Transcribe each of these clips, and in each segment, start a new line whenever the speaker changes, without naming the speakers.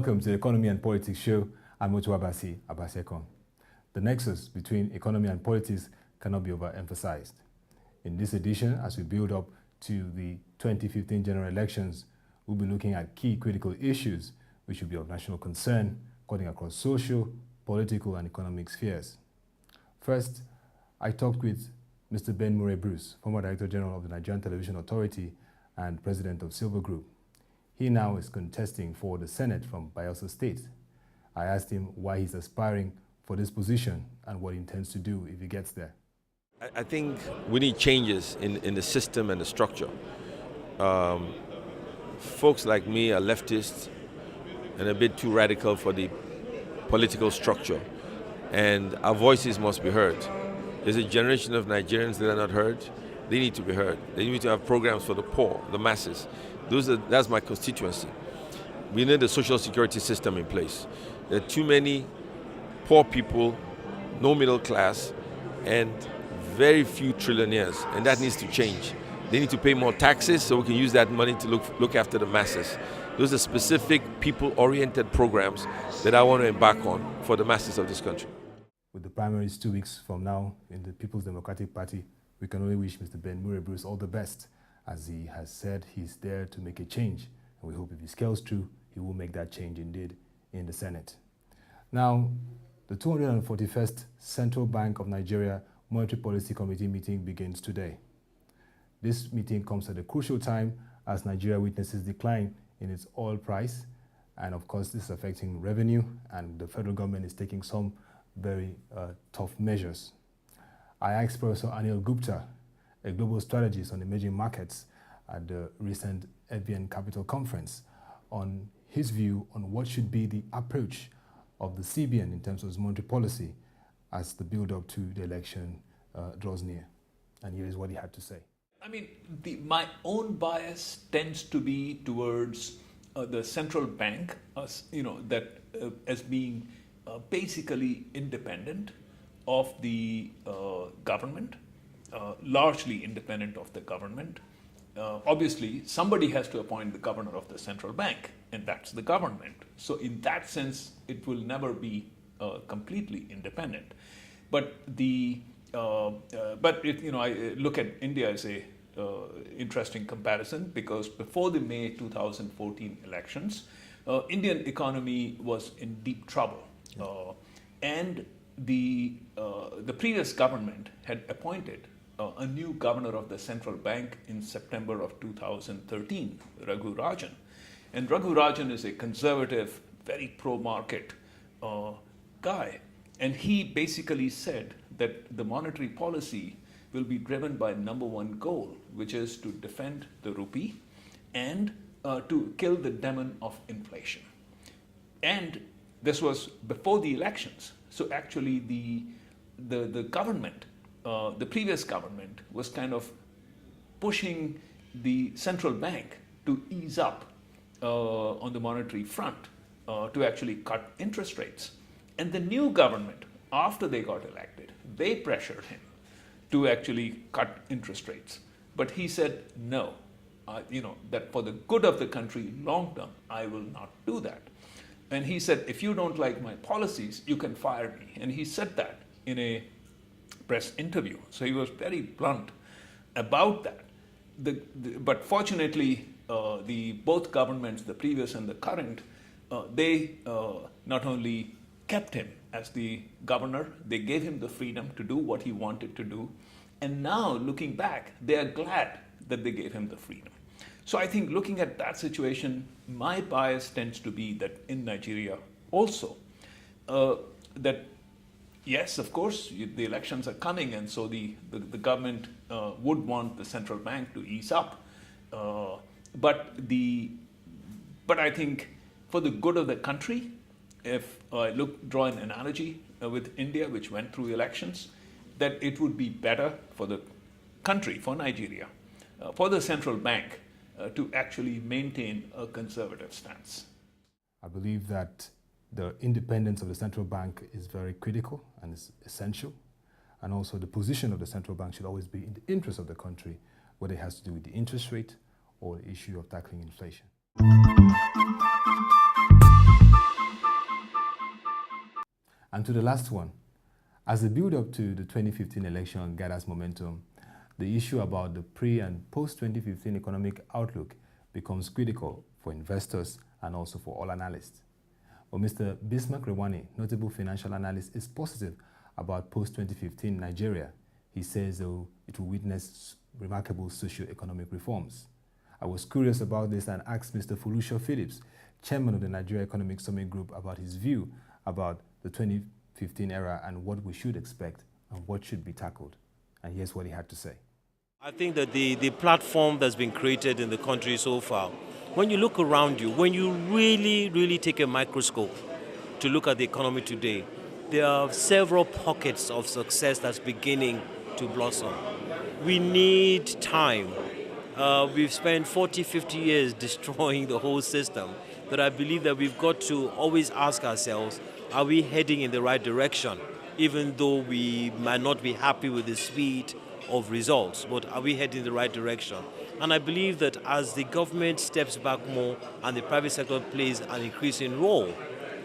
Welcome to the Economy and Politics show. I'm Otu Abasekong. The nexus between economy and politics cannot be overemphasized. In this edition, as we build up to the 2015 general elections, we'll be looking at key critical issues which should be of national concern, cutting across social, political, and economic spheres. First, I talked with Mr. Ben Murray Bruce, former Director General of the Nigerian Television Authority and President of Silverbird Group. He now is contesting for the Senate from Bayelsa State. I asked him why he's aspiring for this position and what he intends to do if he gets there.
I think we need changes in the system and the structure. Folks like me are leftists and a bit too radical for the political structure, and our voices must be heard. There's a generation of Nigerians that are not heard. They need to be heard. They need to have programs for the poor, the masses. That's my constituency. We need a social security system in place. There are too many poor people, no middle class, and very few trillionaires, and that needs to change. They need to pay more taxes so we can use that money to look after the masses. Those are specific people-oriented programs that I want to embark on for the masses of this country.
With the primaries 2 weeks from now in the People's Democratic Party, we can only wish Mr. Ben Murray Bruce all the best. As he has said, he's there to make a change, and we hope if he scales through, he will make that change indeed in the Senate. Now, the 241st Central Bank of Nigeria Monetary Policy Committee meeting begins today. This meeting comes at a crucial time as Nigeria witnesses decline in its oil price, and of course this is affecting revenue, and the federal government is taking some very tough measures. I asked Prof Anil Gupta, a global strategist on emerging markets at the recent FBN Capital Conference, on his view on what should be the approach of the CBN in terms of its monetary policy as the build-up to the election draws near. And here is what he had to say.
I mean, my own bias tends to be towards the central bank, as being basically independent of the government, largely independent of the government. Obviously, somebody has to appoint the governor of the central bank, and that's the government. So in that sense, it will never be completely independent. But I look at India as a interesting comparison, because before the May 2014 elections, Indian economy was in deep trouble, and the previous government had appointed a new governor of the central bank in September of 2013, Raghu Rajan. And Raghu Rajan is a conservative, very pro-market guy. And he basically said that the monetary policy will be driven by number one goal, which is to defend the rupee and to kill the demon of inflation. And this was before the elections. So actually the government, the previous government, was kind of pushing the central bank to ease up on the monetary front, to actually cut interest rates. And the new government, after they got elected, they pressured him to actually cut interest rates. But he said, no, that for the good of the country long term, I will not do that. And he said, if you don't like my policies, you can fire me. And he said that in a press interview. So he was very blunt about that. But fortunately, both governments, the previous and the current, they not only kept him as the governor, they gave him the freedom to do what he wanted to do. And now, looking back, they are glad that they gave him the freedom. So I think looking at that situation, my bias tends to be that in Nigeria also, that yes, of course, the elections are coming, and so the government would want the central bank to ease up. But I think for the good of the country, if I draw an analogy with India, which went through elections, that it would be better for the country, for Nigeria, for the central bank to actually maintain a conservative stance.
I believe that the independence of the central bank is very critical and is essential. And also the position of the central bank should always be in the interest of the country, whether it has to do with the interest rate or the issue of tackling inflation. And to the last one, as the build-up to the 2015 election gathers momentum, the issue about the pre- and post-2015 economic outlook becomes critical for investors and also for all analysts. But Mr. Bismarck Rewani, notable financial analyst, is positive about post-2015 Nigeria. He says, though, it will witness remarkable socio-economic reforms. I was curious about this and asked Mr. Foluso Phillips, chairman of the Nigerian Economic Summit Group, about his view about the 2015 era and what we should expect and what should be tackled. And here's what he had to say.
I think that the platform that's been created in the country so far, when you look around you, when you really take a microscope to look at the economy today, there are several pockets of success that's beginning to blossom. We need time. We've spent 40, 50 years destroying the whole system, but I believe that we've got to always ask ourselves, are we heading in the right direction? Even though we might not be happy with the speed of results, but are we heading in the right direction? And I believe that as the government steps back more and the private sector plays an increasing role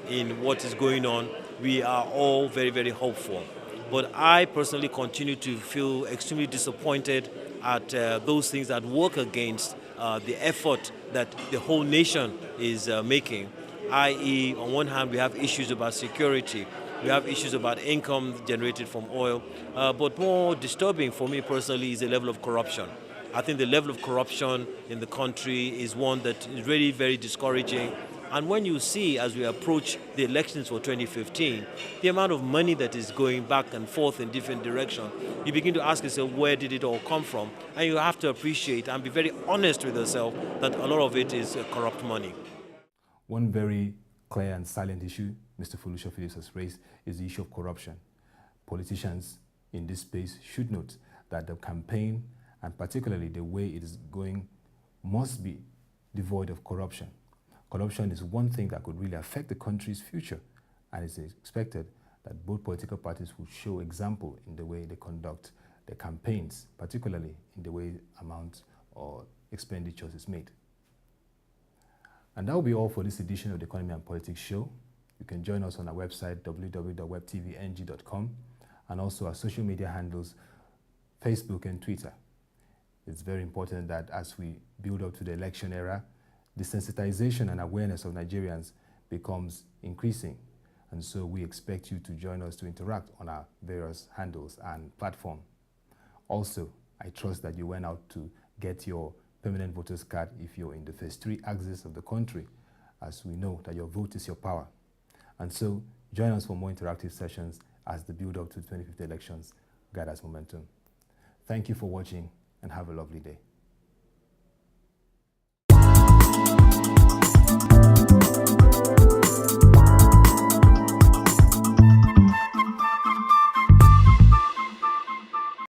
in what is going on, we are all very hopeful. But I personally continue to feel extremely disappointed at those things that work against the effort that the whole nation is making, i.e., on one hand, we have issues about security, we have issues about income generated from oil, but more disturbing for me personally is the level of corruption. I think the level of corruption in the country is one that is really very discouraging. And when you see, as we approach the elections for 2015, the amount of money that is going back and forth in different directions, you begin to ask yourself, where did it all come from? And you have to appreciate and be very honest with yourself that a lot of it is corrupt money.
One very clear and silent issue Mr. Foluso Phillips has raised is the issue of corruption. Politicians in this space should note that the campaign, and particularly the way it is going, must be devoid of corruption. Corruption is one thing that could really affect the country's future, and it's expected that both political parties will show example in the way they conduct their campaigns, particularly in the way amount or expenditures is made. And that will be all for this edition of the Economy and Politics show. You can join us on our website, www.webtvng.com, and also our social media handles, Facebook and Twitter. It's very important that as we build up to the election era, the sensitization and awareness of Nigerians becomes increasing. And so we expect you to join us to interact on our various handles and platform. Also, I trust that you went out to get your permanent voter's card if you're in the first 3 axes of the country, as we know that your vote is your power. And so join us for more interactive sessions as the build-up to the 2015 elections gathers momentum. Thank you for watching and have a lovely day.